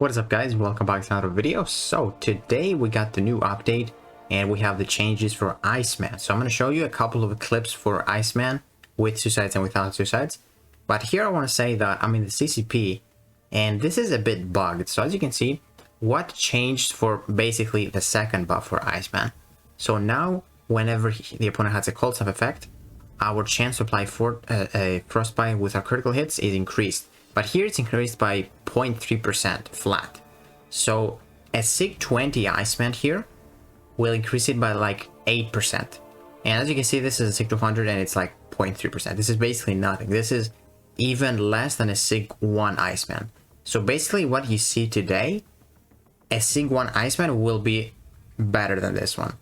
What is up, guys? Welcome back to another video. So today we got the new update and we have the changes for Iceman. So I'm going to show you a couple of clips for Iceman with suicides and without suicides. But here I want to say that I'm in the CCP and this is a bit bugged. So as you can see, what changed for basically the second buff for Iceman. So now whenever the opponent has a cold snap effect, our chance to apply a frostbite with our critical hits is increased. But here it's increased by 0.3% flat. So a SIG 20 Iceman here will increase it by like 8%. And as you can see, this is a SIG 200 and it's like 0.3%. This is basically nothing. This is even less than a SIG 1 Iceman. So basically what you see today, a SIG 1 Iceman will be better than this one.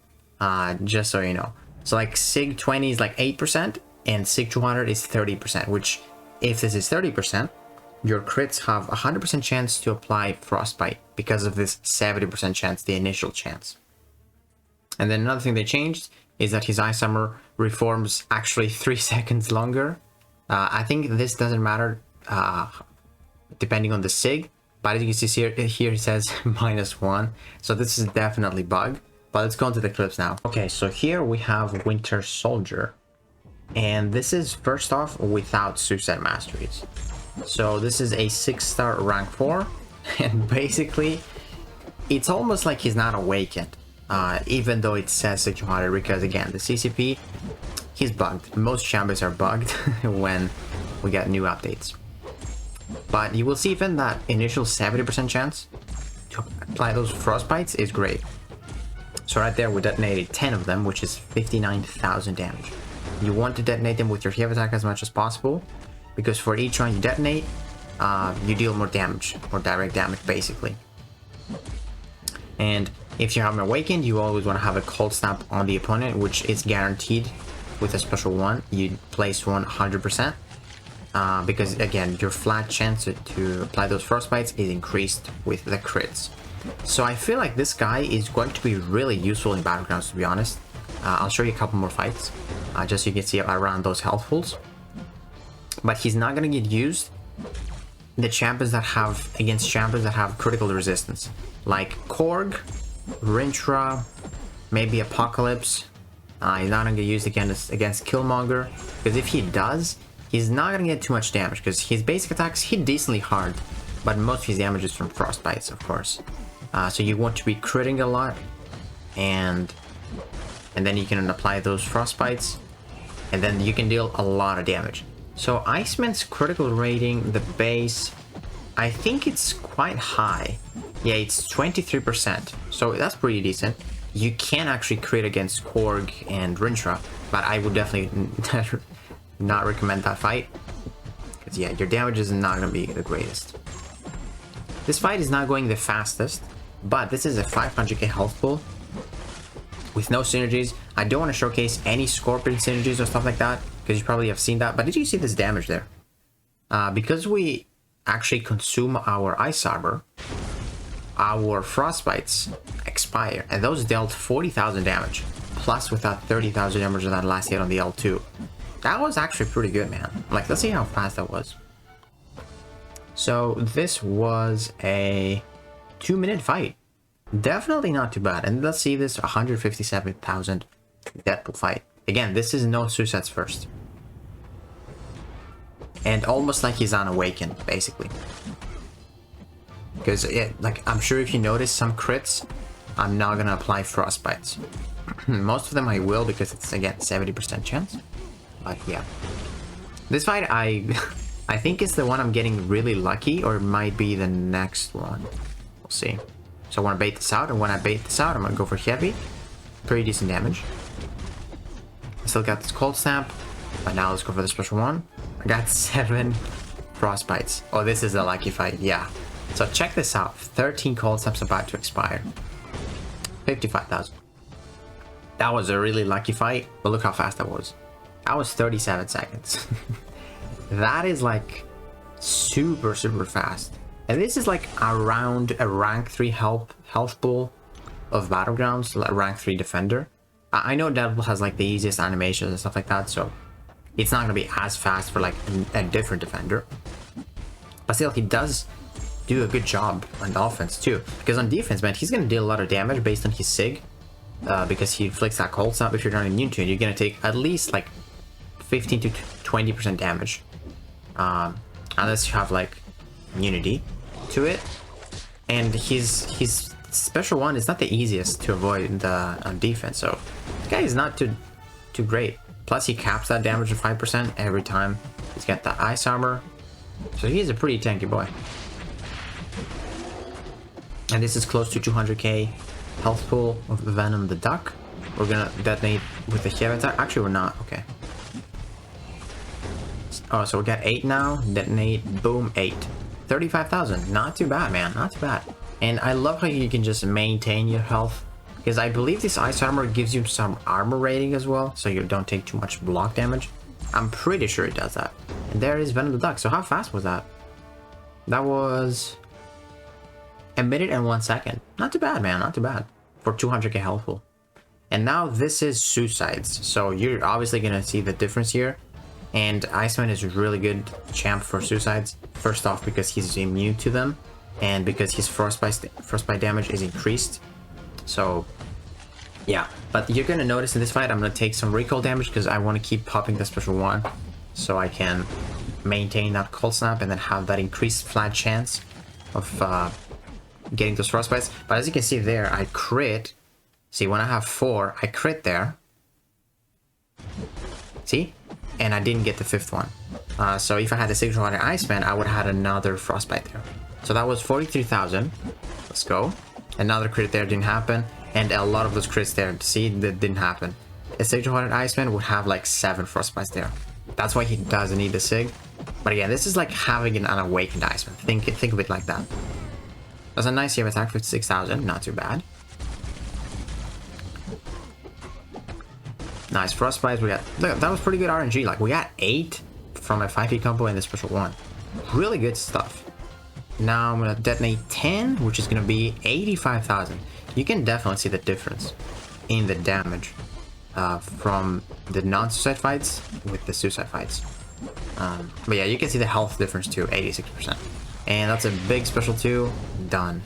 Just so you know. So like SIG 20 is like 8% and SIG 200 is 30%, which if this is 30%, your crits have 100% chance to apply frostbite because of this 70% chance, the initial chance. And then another thing they changed is that his Ice Armor reforms actually 3 seconds longer. I think this doesn't matter depending on the SIG, but as you can see here it says -1, so this is definitely bug. But let's go into the clips now. Okay, so here we have Winter Soldier, and this is first off without Suicide Masteries. So this is a 6-star rank 4, and basically it's almost like he's not awakened, even though it says 600, because again, the CCP, he's bugged. Most champions are bugged when we get new updates. But you will see even that initial 70% chance to apply those frostbites is great. So right there we detonated 10 of them, which is 59,000 damage. You want to detonate them with your heavy attack as much as possible, because for each one you detonate, you deal more damage, more direct damage basically. And if you haven't awakened, you always want to have a cold snap on the opponent, which is guaranteed with a special one. You place 100%, because again, your flat chance to apply those frostbites is increased with the crits. So I feel like this guy is going to be really useful in Battlegrounds, to be honest. I'll show you a couple more fights, just so you can see around those health pools. But he's not going to get used against champions that have critical resistance, like Korg, Rintra, maybe Apocalypse. He's not going to get used against Killmonger, because if he does, he's not going to get too much damage, because his basic attacks hit decently hard, but most of his damage is from frostbites, of course. So you want to be critting a lot, and then you can apply those frostbites, and then you can deal a lot of damage. So Iceman's critical rating, the base, I think it's quite high. Yeah, it's 23%, so that's pretty decent. You can actually crit against Korg and Rintra, but I would definitely not recommend that fight, because yeah, your damage is not going to be the greatest. This fight is not going the fastest, but this is a 500k health pool with no synergies. I don't want to showcase any Scorpion synergies or stuff like that, because you probably have seen that, but did you see this damage there? Because we actually consume our Ice Armor, our frostbites expire, and those dealt 40,000 damage, plus with that 30,000 damage on that last hit on the L2. That was actually pretty good, man. Like, let's see how fast that was. So this was a 2-minute fight. Definitely not too bad. And let's see this 157,000 Deadpool fight. Again, this is no suicides first. And almost like he's unawakened, basically. Because, like, I'm sure if you notice some crits, I'm not gonna apply frostbites. Most of them I will, because it's, again, 70% chance. But yeah. This fight, I think it's the one I'm getting really lucky, or it might be the next one. We'll see. So I want to bait this out, and when I bait this out, I'm going to go for heavy. Pretty decent damage. I still got this cold snap, but now let's go for the special one. I got 7 frostbites. Oh, this is a lucky fight, yeah. So check this out. 13 cold snaps about to expire. 55,000. That was a really lucky fight, but look how fast that was. That was 37 seconds. That is like super fast, and this is like around a rank 3 health pool of Battlegrounds, like rank 3 defender. I know Deadpool has like the easiest animations and stuff like that, so it's not gonna be as fast for like a different defender, but still he does do a good job on offense too. Because on defense, man, he's gonna deal a lot of damage based on his sig. Because he inflicts that cold snap. If you're not immune to it, you're gonna take at least like 15 to 20% damage. Unless you have like immunity to it. And his special one is not the easiest to avoid on defense. So this guy is not too great. Plus he caps that damage to 5% every time. He's got the ice armor. So he's a pretty tanky boy. And this is close to 200k health pool of Venom the Duck. We're gonna detonate with the heavy attack. Actually, we're not. Okay. Oh, so we got 8 now. Detonate. Boom. 8. 35,000. Not too bad, man. Not too bad. And I love how you can just maintain your health. Because I believe this ice armor gives you some armor rating as well. So you don't take too much block damage. I'm pretty sure it does that. And there is Venom the Duck. So how fast was that? That was a minute and 1 second. Not too bad, man. Not too bad. For 200k health pool. And now this is Suicides. So you're obviously going to see the difference here. And Iceman is a really good champ for Suicides. First off, because he's immune to them. And because his frostbite damage is increased. So, yeah. But you're going to notice in this fight, I'm going to take some recoil damage. Because I want to keep popping the special one. So I can maintain that cold snap. And then have that increased flat chance of getting those frostbites. But as you can see there, I crit. See, when I have 4, I crit there. See? And I didn't get the 5th one. So if I had the Signature Water Iceman, I would have had another frostbite there. So that was 43,000. Let's go. Another crit there didn't happen. And a lot of those crits there, see, that didn't happen. A Signature Water Iceman would have like 7 frostbites there. That's why he doesn't need the Sig. But again, this is like having an unawakened Iceman. Think of it like that. That's a nice save attack, 56,000. Not too bad. Nice frostbite. We got, look, that was pretty good RNG. Like we got 8 from a 5e combo and the special one. Really good stuff. Now I'm gonna detonate 10, which is gonna be 85,000. You can definitely see the difference in the damage from the non-suicide fights with the suicide fights. But yeah, you can see the health difference too, 86%. And that's a big special too. Done.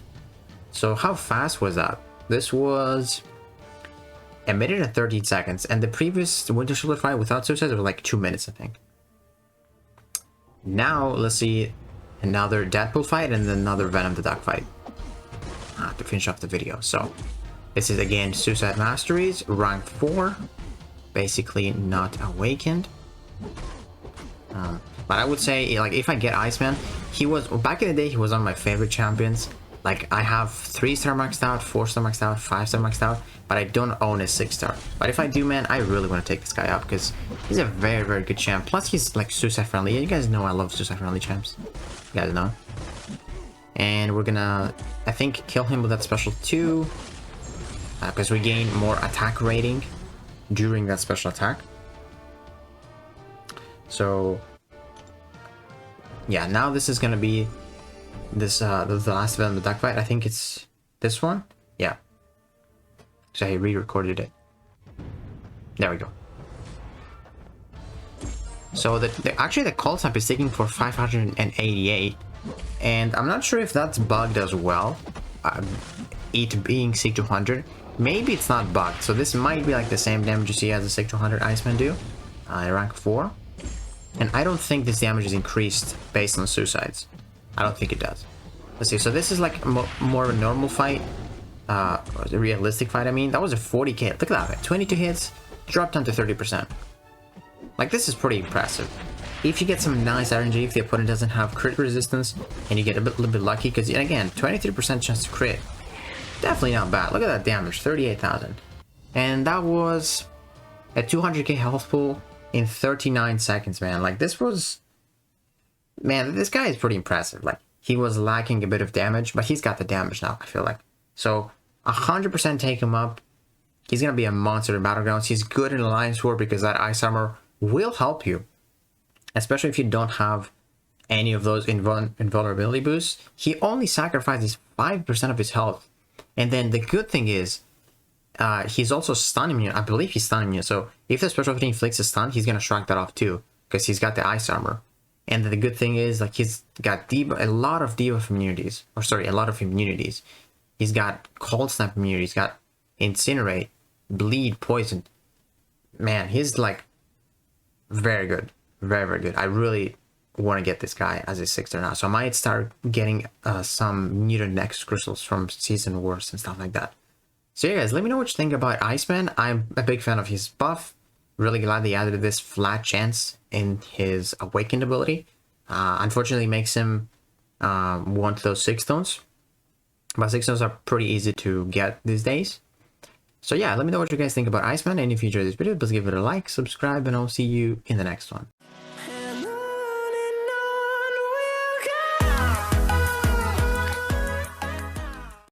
So how fast was that? This was a minute and 13 seconds, and the previous Winter Soldier fight without suicides was like 2 minutes, I think. Now let's see another Deadpool fight and then another Venom the Duck fight to finish off the video. So this is again Suicide Masteries, rank 4, basically not awakened. But I would say, like, if I get Iceman, he was back in the day. He was one of my favorite champions. Like, I have 3-star maxed out, 4-star maxed out, 5-star maxed out, but I don't own a 6-star. But if I do, man, I really want to take this guy up because he's a very, very good champ. Plus, he's like suicide friendly. You guys know I love suicide friendly champs. You guys know. And we're gonna, I think, kill him with that special 2 because we gain more attack rating during that special attack. So, yeah, now this is gonna be this the last Venom the Duck fight. I think it's this one. Yeah. So I re-recorded it. There we go. So actually the call snap is taking for 588, and I'm not sure if that's bugged as well. It being Sig 200, maybe it's not bugged. So this might be like the same damage you see as the Sig 200 Iceman do, rank 4. And I don't think this damage is increased based on suicides. I don't think it does. Let's see. So this is like more of a normal fight. A realistic fight, I mean. That was a 40k. Look at that. 22 hits. Dropped down to 30%. Like, this is pretty impressive. If you get some nice RNG, if the opponent doesn't have crit resistance, and you get a little bit lucky, because, again, 23% chance to crit. Definitely not bad. Look at that damage. 38,000. And that was a 200k health pool in 39 seconds, man. Like, this was... Man, this guy is pretty impressive. Like, he was lacking a bit of damage, but he's got the damage now, I feel like. So, 100% take him up. He's going to be a monster in Battlegrounds. He's good in Alliance War because that Ice Armor will help you. Especially if you don't have any of those invulnerability boosts. He only sacrifices 5% of his health. And then the good thing is, he's also stun immune. I believe he's stun immune. So if the special ability inflicts a stun, he's going to strike that off too. Because he's got the Ice Armor. And the good thing is, like, he's got a lot of debuff immunities, or sorry, a lot of immunities. He's got cold snap immunity. He's got incinerate, bleed, poison. Man, he's like very good, very good. I really want to get this guy as a 6-star now, so I might start getting some mutant nexus crystals from season wars and stuff like that. So yeah, guys, let me know what you think about Iceman. I'm a big fan of his buff. Really glad they added this flat chance in his awakened ability. Unfortunately, makes him want those 6 stones, but 6 stones are pretty easy to get these days. So yeah, let me know what you guys think about Iceman, and if you enjoyed this video, please give it a like, subscribe, and I'll see you in the next one.